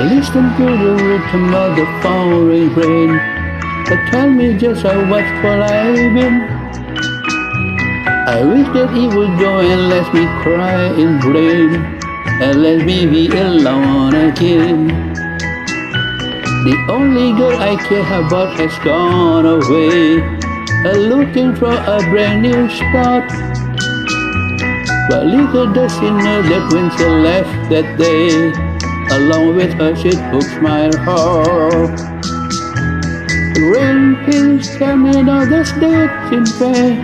Listen to the rhythm of the falling rain. Tell me just how much for I've been. I wish that he would go and let me cry in rain, and let me be alone again. The only girl I care about has gone away, looking for a brand new start. But little does she know that when she left that day, along with her she took my heart. Rain, please tell me now that's dead in fair,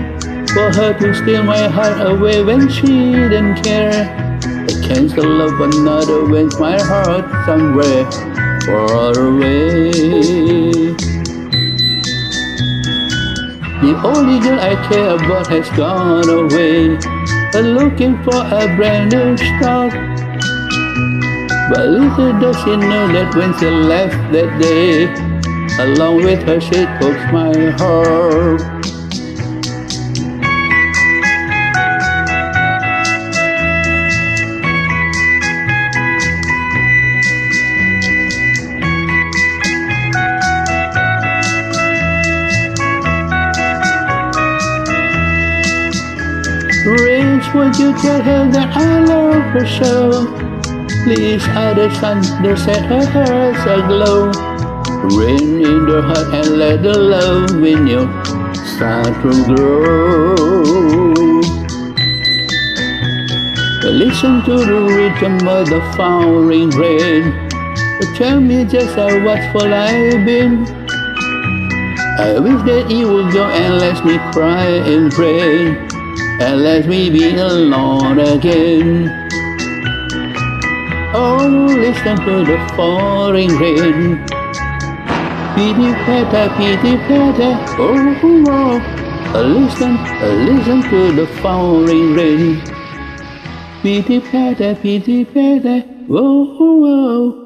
for her to steal my heart away when she didn't care. I can't still love another when my heart somewhere far away. The only girl I care about has gone away, looking for a brand new start. But little does she know that when she left that day, along with her she took my heart. Rains, would you tell her that I love her so? Please add the sun to set her heart aglow. Rain in her heart and let the love in you start to grow. Listen to the rhythm of the falling rain. Tell me just how watchful I've been. I wish that you would go and let me cry and pray, and let me be alone again. Oh, listen to the falling rain. Pity patter, oh, oh. Listen to the falling rain. Pity patter, oh, oh.